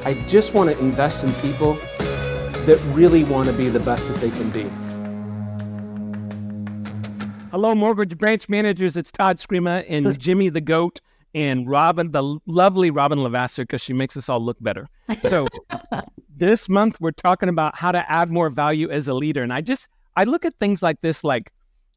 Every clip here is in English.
I just want to invest in people that really want to be the best that they can be. Hello, mortgage branch managers. It's Todd Scrima and Jimmy the Goat and Robyn, the lovely Robyn LaVassaur, because she makes us all look better. So this month, we're talking about how to add more value as a leader. And I look at things like this, like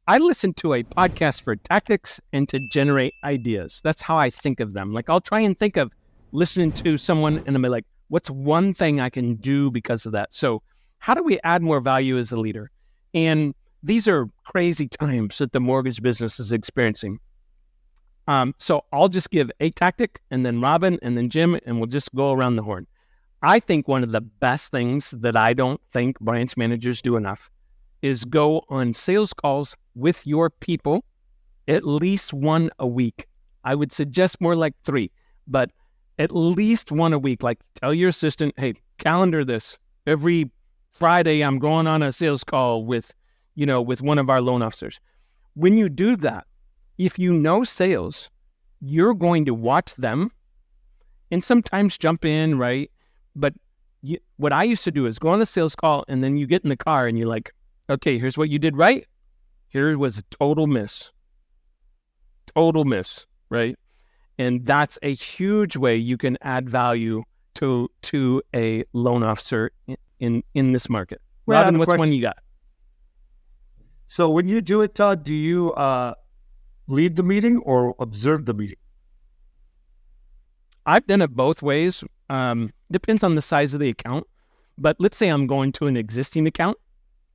I listen to a podcast for tactics and to generate ideas. That's how I think of them. Like I'll try and think of listening to someone and I'm like, what's one thing I can do because of that? So how do we add more value as a leader? And these are crazy times that the mortgage business is experiencing. So I'll just give a tactic and then Robyn and then Jim, and we'll just go around the horn. I think one of the best things that I don't think branch managers do enough is go on sales calls with your people at least one a week. I would suggest more like 3, but at least one a week. Like tell your assistant, hey, calendar this. Every Friday I'm going on a sales call with one of our loan officers. When you do that, if you know sales, you're going to watch them and sometimes jump in, right? But what I used to do is go on a sales call and then you get in the car and you're like, okay, here's what you did right. Here was a total miss, right? And that's a huge way you can add value to a loan officer in this market. Well, Robyn, what's one you got? So when you do it, Todd, do you lead the meeting or observe the meeting? I've done it both ways. Depends on the size of the account. But let's say I'm going to an existing account.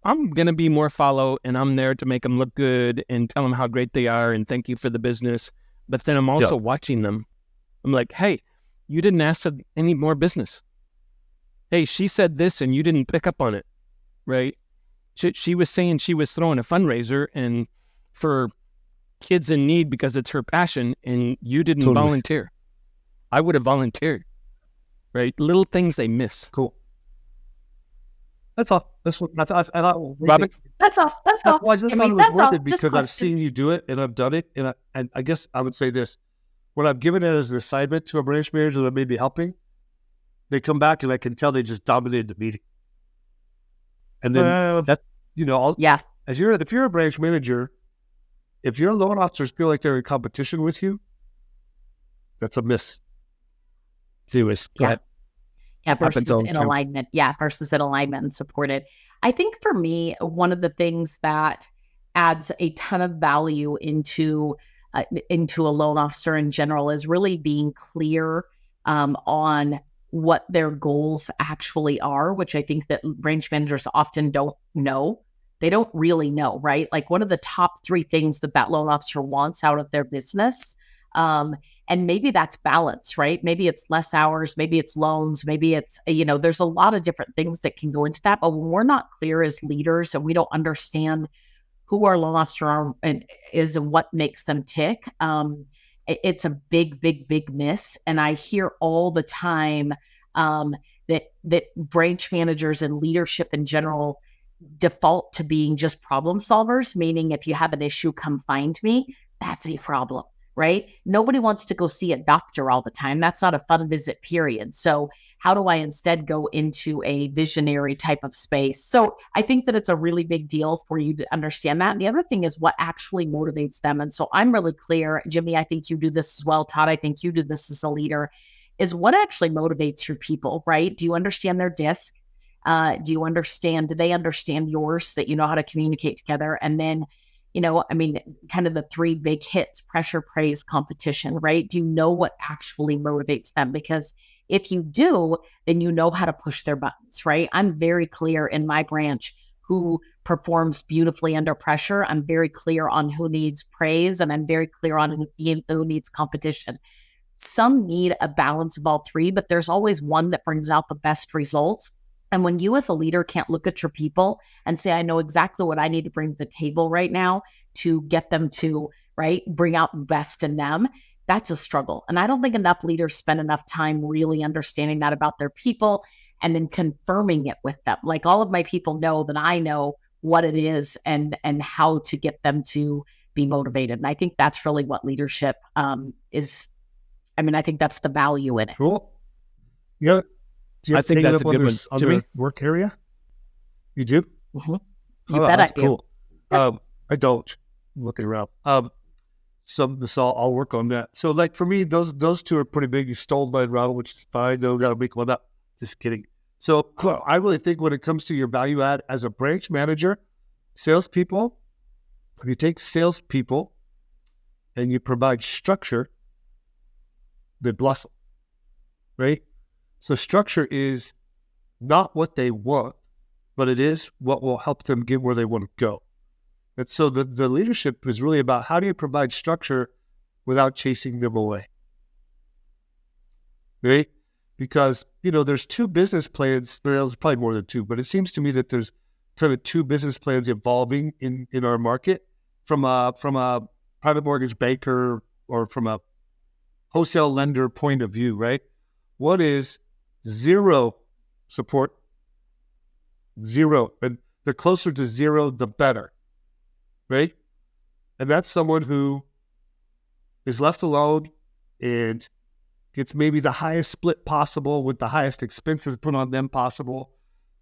I'm going to be more follow, and I'm there to make them look good and tell them how great they are and thank you for the business. But then I'm also watching them. I'm like, hey, you didn't ask for any more business. Hey, she said this and you didn't pick up on it, right? She was saying she was throwing a fundraiser and for kids in need because it's her passion, and you didn't volunteer. I would have volunteered, right? Little things they miss. Cool. That's all. I thought. Robyn? That's all. Well, I just thought it was worth it because I've seen you do it and I've done it. And I guess I would say this. When I've given it as an assignment to a branch manager that may be helping, they come back and I can tell they just dominated the meeting. And then if you're a branch manager, if your loan officers feel like they're in competition with you, that's a miss. Anyways, go ahead. Yeah, versus in alignment. Yeah, versus in alignment and supported. I think for me, one of the things that adds a ton of value into a loan officer in general is really being clear on what their goals actually are, which I think that branch managers often don't know. They don't really know, right? Like what are the top 3 things that loan officer wants out of their business? And maybe that's balance, right? Maybe it's less hours, maybe it's loans, maybe it's, there's a lot of different things that can go into that. But when we're not clear as leaders and we don't understand who our loan officer is and what makes them tick, it's a big, big, big miss. And I hear all the time that branch managers and leadership in general default to being just problem solvers, meaning if you have an issue, come find me. That's a problem. Right? Nobody wants to go see a doctor all the time. That's not a fun visit, period. So how do I instead go into a visionary type of space? So I think that it's a really big deal for you to understand that. And the other thing is what actually motivates them. And so I'm really clear, Jimmy, I think you do this as well. Todd, I think you do this as a leader, is what actually motivates your people, right? Do you understand their disc? Do they understand yours, that you know how to communicate together? And then kind of the 3 big hits: pressure, praise, competition, right? Do you know what actually motivates them? Because if you do, then you know how to push their buttons, right? I'm very clear in my branch who performs beautifully under pressure. I'm very clear on who needs praise, and I'm very clear on who needs competition. Some need a balance of all 3, but there's always one that brings out the best results. And when you as a leader can't look at your people and say, I know exactly what I need to bring to the table right now to get them to, right, bring out the best in them, that's a struggle. And I don't think enough leaders spend enough time really understanding that about their people and then confirming it with them. Like all of my people know that I know what it is and how to get them to be motivated. And I think that's really what leadership is. I mean, I think that's the value in it. Cool. Yeah. Do you I think that's a good one. on Jimmy? their work area? You do? You bet that's I do. cool. I don't. I'm looking around. So I'll work on that. So like for me, those two are pretty big. You stole mine, Robyn, which is fine. Though got to make one up. Just kidding. So I really think when it comes to your value add as a branch manager, salespeople, if you take salespeople and you provide structure, they blossom, right? So structure is not what they want, but it is what will help them get where they want to go. And so the leadership is really about how do you provide structure without chasing them away, right? Because, there's two business plans. There's probably more than two, but it seems to me that there's kind of two business plans evolving in our market from a private mortgage banker or from a wholesale lender point of view, right? One is zero support, zero. And the closer to zero, the better. Right? And that's someone who is left alone and gets maybe the highest split possible with the highest expenses put on them possible.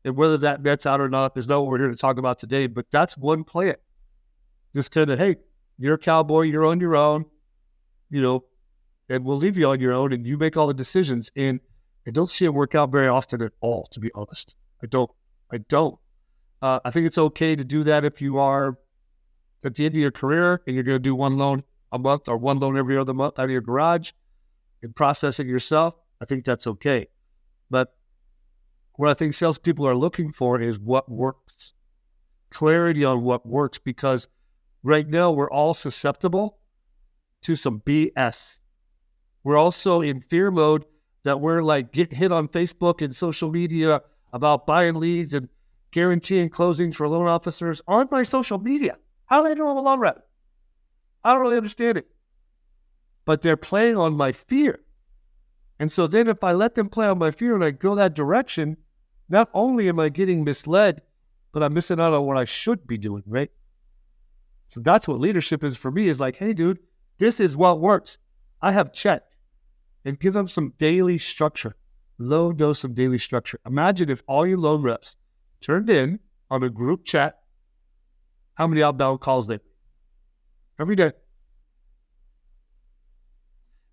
And whether that nets out or not is not what we're here to talk about today, but that's one plan. Just kind of, hey, you're a cowboy, you're on your own, and we'll leave you on your own and you make all the decisions. And I don't see it work out very often at all, to be honest. I don't. I think it's okay to do that if you are at the end of your career and you're going to do one loan a month or one loan every other month out of your garage and process it yourself. I think that's okay. But what I think salespeople are looking for is what works, clarity on what works, because right now we're all susceptible to some BS. We're also in fear mode that we're like getting hit on Facebook and social media about buying leads and guaranteeing closings for loan officers on my social media. How do they know I'm a loan rep? I don't really understand it. But they're playing on my fear. And so then if I let them play on my fear and I go that direction, not only am I getting misled, but I'm missing out on what I should be doing, right? So that's what leadership is for me, is like, hey, dude, this is what works. I have checked. And give them some daily structure, low dose of daily structure. Imagine if all your loan reps turned in on a group chat how many outbound calls they make every day.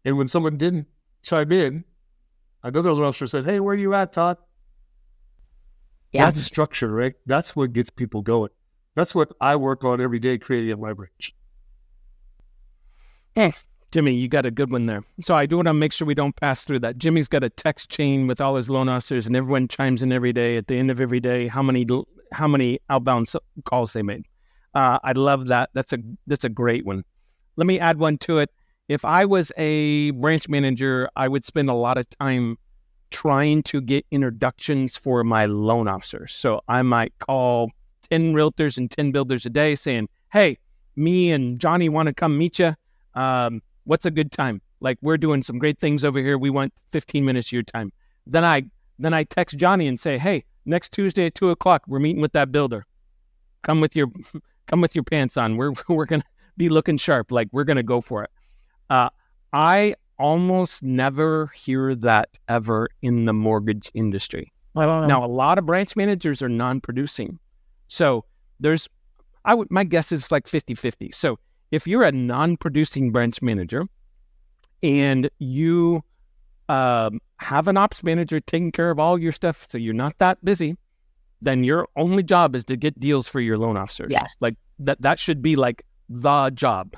And when someone didn't chime in, another loan officer said, hey, where are you at, Todd? Yeah. That's structure, right? That's what gets people going. That's what I work on every day creating at my branch. Yes. Jimmy, you got a good one there. So I do want to make sure we don't pass through that. Jimmy's got a text chain with all his loan officers, and everyone chimes in every day at the end of every day how many outbound calls they made. I love that. That's a great one. Let me add one to it. If I was a branch manager, I would spend a lot of time trying to get introductions for my loan officers. So I might call 10 realtors and 10 builders a day saying, hey, me and Johnny want to come meet you. What's a good time? Like, we're doing some great things over here. We want 15 minutes of your time. Then I text Johnny and say, hey, next Tuesday at 2:00, we're meeting with that builder. Come with your pants on. We're going to be looking sharp. Like, we're going to go for it. I almost never hear that ever in the mortgage industry. Now, a lot of branch managers are non-producing. So my guess is like 50-50. So if you're a non-producing branch manager and you have an ops manager taking care of all your stuff, so you're not that busy, then your only job is to get deals for your loan officers. Yes. Like that should be like the job.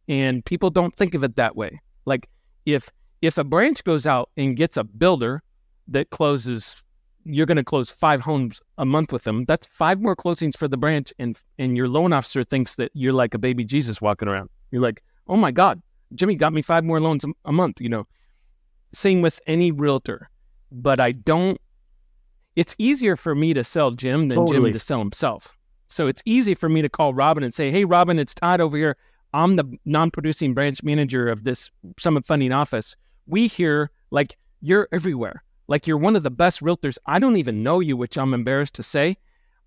And people don't think of it that way. Like if a branch goes out and gets a builder that closes, you're going to close 5 homes a month with them. That's 5 more closings for the branch, and your loan officer thinks that you're like a baby Jesus walking around. You're like, oh my God, Jimmy got me 5 more loans a month, Same with any realtor. But it's easier for me to sell Jim than Jim to sell himself. So it's easy for me to call Robyn and say, hey, Robyn, it's Todd over here. I'm the non-producing branch manager of this Summit Funding office. We hear like you're everywhere. Like you're one of the best realtors. I don't even know you, which I'm embarrassed to say.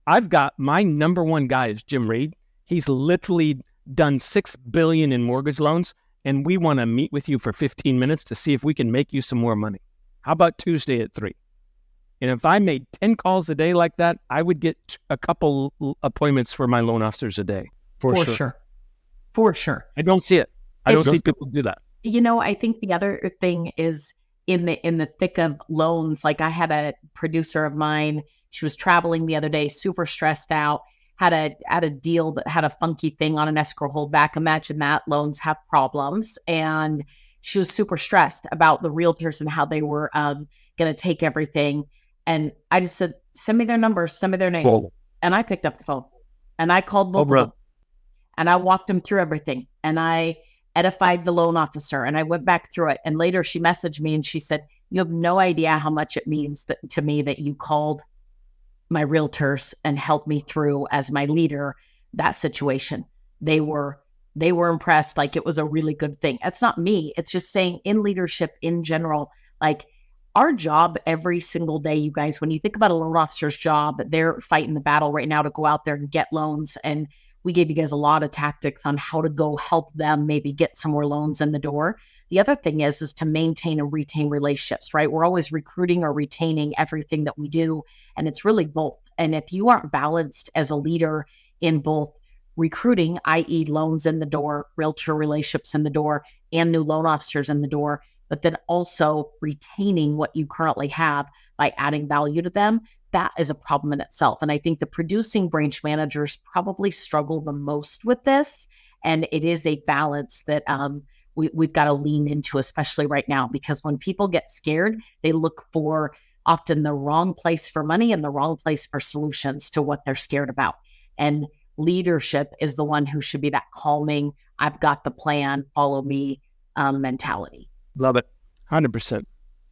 I've got my number one guy is Jim Reed. He's literally done $6 billion in mortgage loans, and we want to meet with you for 15 minutes to see if we can make you some more money. How about Tuesday at 3? And if I made 10 calls a day like that, I would get a couple appointments for my loan officers a day. For sure. I don't see it. I don't see people do that. I think the other thing is in the thick of loans, like I had a producer of mine, she was traveling the other day, super stressed out, had a deal that had a funky thing on an escrow holdback. Imagine that, loans have problems. And she was super stressed about the realtors and how they were going to take everything. And I just said, send me their numbers, send me their names. Whoa. And I picked up the phone and I called both of them and I walked them through everything. And I edified the loan officer and I went back through it. And later she messaged me and she said, you have no idea how much it means to me that you called my realtors and helped me through as my leader, that situation. They were impressed. Like it was a really good thing. It's not me. It's just saying in leadership in general, like our job every single day, you guys, when you think about a loan officer's job, they're fighting the battle right now to go out there and get loans. And we gave you guys a lot of tactics on how to go help them maybe get some more loans in the door. The other thing is to maintain and retain relationships, right? We're always recruiting or retaining everything that we do. And it's really both. And if you aren't balanced as a leader in both recruiting, i.e. loans in the door, realtor relationships in the door, and new loan officers in the door, but then also retaining what you currently have by adding value to them, that is a problem in itself. And I think the producing branch managers probably struggle the most with this. And it is a balance that we've got to lean into, especially right now, because when people get scared, they look for often the wrong place for money and the wrong place for solutions to what they're scared about. And leadership is the one who should be that calming, I've got the plan, follow me mentality. Love it. 100%.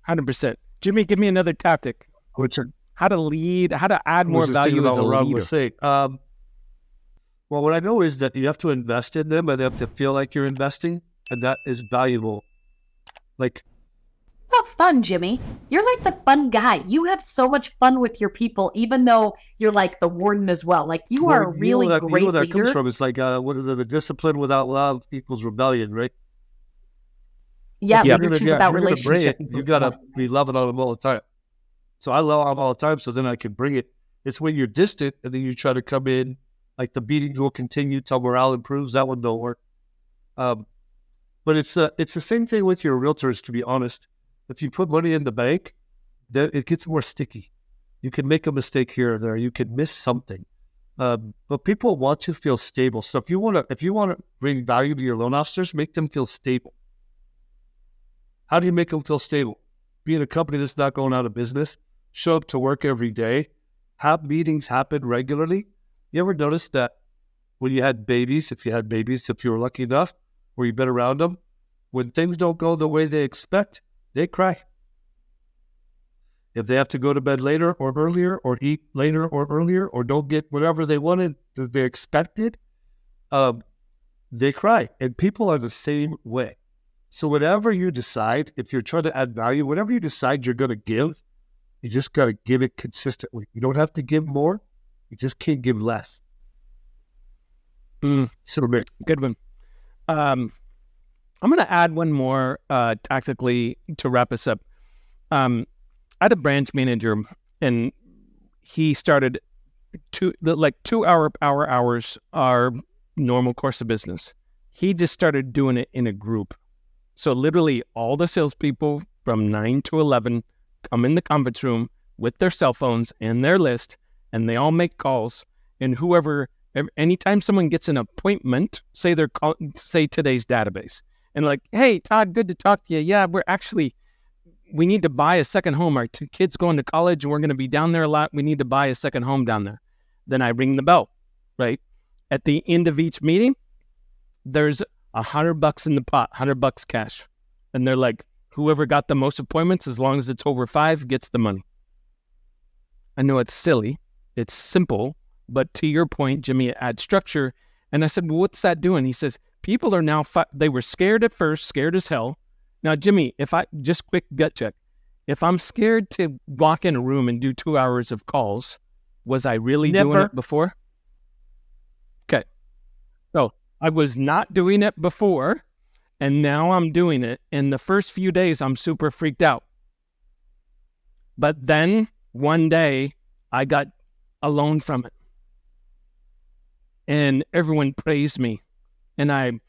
100%. Jimmy, give me another tactic. How to lead, how to add more value as a leader. Well, what I know is that you have to invest in them and they have to feel like you're investing, and that is valuable. Like, how fun, Jimmy. You're like the fun guy. You have so much fun with your people, even though you're like the warden as well. Like you are a really great leader. You know where that comes from? It's like, what is it? The discipline without love equals rebellion, right? Yeah, leadership without relationship. You got to be loving on them all the time. So I love them all the time, so then I can bring it. It's when you're distant and then you try to come in, like the meetings will continue till morale improves. That one don't work. But it's the same thing with your realtors, to be honest. If you put money in the bank, then it gets more sticky. You can make a mistake here or there. You can miss something. But people want to feel stable. So if you want to bring value to your loan officers, make them feel stable. How do you make them feel stable? Be in a company that's not going out of business. Show up to work every day. Have meetings happen regularly. You ever notice that when you had babies, if you were lucky enough, or you've been around them, when things don't go the way they expect, they cry. If they have to go to bed later or earlier, or eat later or earlier, or don't get whatever they wanted that they expected, they cry. And people are the same way. So whatever you decide, if you're trying to add value, whatever you decide you're going to give, you just got to give it consistently. You don't have to give more. You just can't give less. Good one. I'm going to add one more tactically to wrap us up. I had a branch manager, and he started 2 hour power hours are normal course of business. He just started doing it in a group. So literally all the salespeople from 9 to 11 come in the conference room with their cell phones and their list, and they all make calls. And anytime someone gets an appointment, say today's database, and like, hey, Todd, good to talk to you. Yeah, we need to buy a second home. Our 2 kids going to college, and we're going to be down there a lot. We need to buy a second home down there. Then I ring the bell, right? At the end of each meeting, there's $100 in the pot, $100 cash. And they're like, whoever got the most appointments, as long as it's over 5, gets the money. I know it's silly. It's simple. But to your point, Jimmy, it adds structure. And I said, well, what's that doing? He says, people are now, they were scared at first, scared as hell. Now, Jimmy, just quick gut check. If I'm scared to walk in a room and do 2 hours of calls, was I really doing it before? Okay. So I was not doing it before, and now I'm doing it. In the first few days, I'm super freaked out. But then one day I got a loan from it. And everyone praised me. And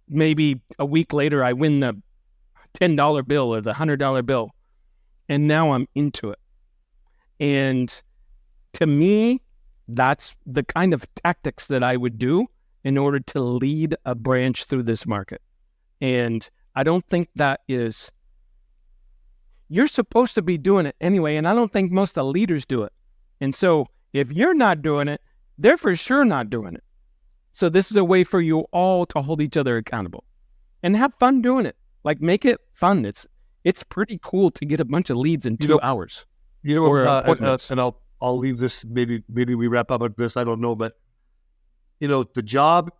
maybe a week later, I win the $10 bill or the $100 bill. And now I'm into it. And to me, that's the kind of tactics that I would do in order to lead a branch through this market. And I don't think that is, you're supposed to be doing it anyway. And I don't think most of the leaders do it. And so if you're not doing it, they're for sure not doing it. So this is a way for you all to hold each other accountable and have fun doing it. Like, make it fun. It's pretty cool to get a bunch of leads in 2 hours. And I'll leave this. Maybe we wrap up with this. I don't know, but the job.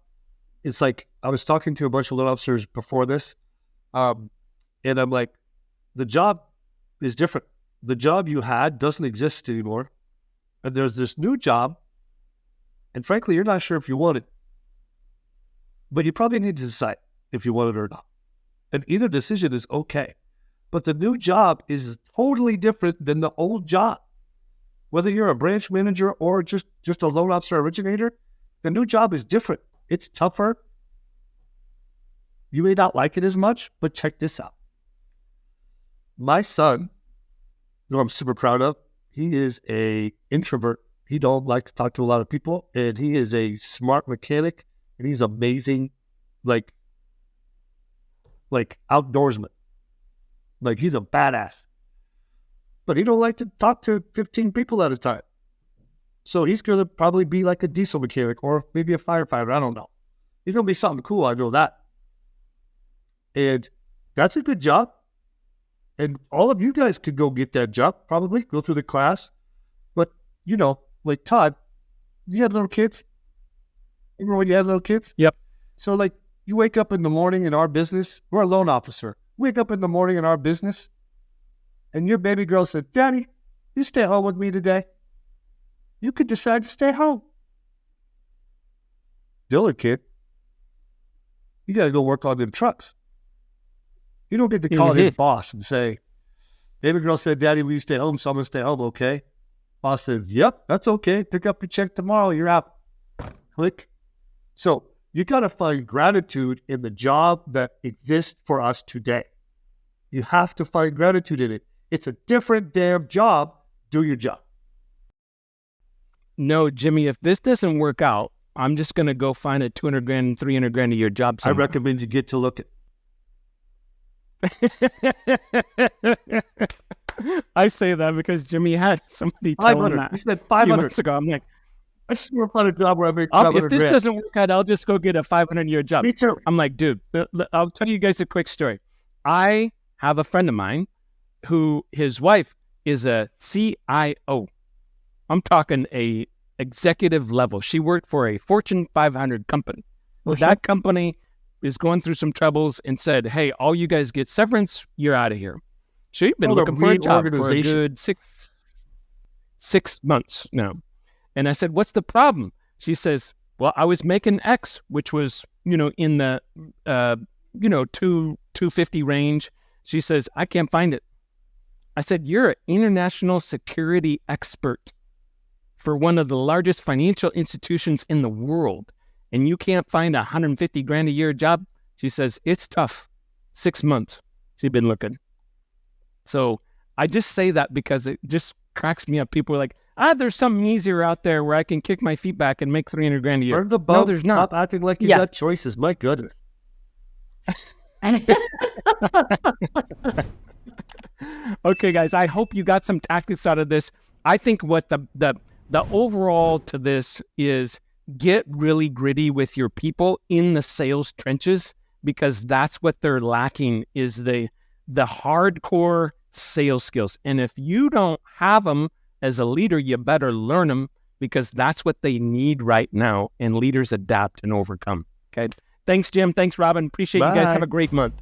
It's like, I was talking to a bunch of loan officers before this, and I'm like, the job is different. The job you had doesn't exist anymore, and there's this new job, and frankly, you're not sure if you want it, but you probably need to decide if you want it or not. And either decision is okay, but the new job is totally different than the old job. Whether you're a branch manager or just a loan officer originator, the new job is different. It's tougher. You may not like it as much, but check this out. My son, who I'm super proud of, he is an introvert. He don't like to talk to a lot of people, and he is a smart mechanic, and he's amazing, like outdoorsman. Like, he's a badass. But he don't like to talk to 15 people at a time. So he's going to probably be like a diesel mechanic or maybe a firefighter. I don't know. He's going to be something cool. I know that. And that's a good job. And all of you guys could go get that job, probably go through the class. But, like Todd, you had little kids. Remember when you had little kids? Yep. So, like, you wake up in the morning in our business. We're a loan officer. Wake up in the morning in our business, and your baby girl said, "Daddy, you stay home with me today." You could decide to stay home. The other kid, you got to go work on them trucks. You don't get to call his boss and say, "Baby girl said, Daddy, will you stay home? So I'm going to stay home, okay?" Boss says, "Yep, that's okay. Pick up your check tomorrow. You're out." Click. So you got to find gratitude in the job that exists for us today. You have to find gratitude in it. It's a different damn job. Do your job. No, Jimmy, if this doesn't work out, I'm just going to go find a $200,000, $300,000 a year job somewhere. I recommend you get to looking. I say that because Jimmy had somebody tell him that. He said 500 months ago. I'm like, I should work on a job where I make 500 if this doesn't work out, I'll just go get a 500-year job. Me too. I'm like, dude, I'll tell you guys a quick story. I have a friend of mine who his wife is a CIO. I'm talking a executive level. She worked for a Fortune 500 company. That company is going through some troubles and said, "Hey, all you guys get severance. You're out of here." She's been looking for a job for a good six months now. And I said, "What's the problem?" She says, "Well, I was making X, which was, in the, 250 range." She says, "I can't find it." I said, "You're an international security expert for one of the largest financial institutions in the world, and you can't find $150,000 a year job?" She says, "It's tough. 6 months. She's been looking." So I just say that because it just cracks me up. People are like, there's something easier out there where I can kick my feet back and make $300,000 a year. Burn the boat. No, there's not. Stop acting like you got choices. My goodness. Okay, guys, I hope you got some tactics out of this. I think what the overall to this is, get really gritty with your people in the sales trenches, because that's what they're lacking, is the hardcore sales skills. And if you don't have them as a leader, you better learn them, because that's what they need right now. And leaders adapt and overcome. Okay. Thanks, Jim. Thanks, Robyn. Appreciate you guys. Have a great month.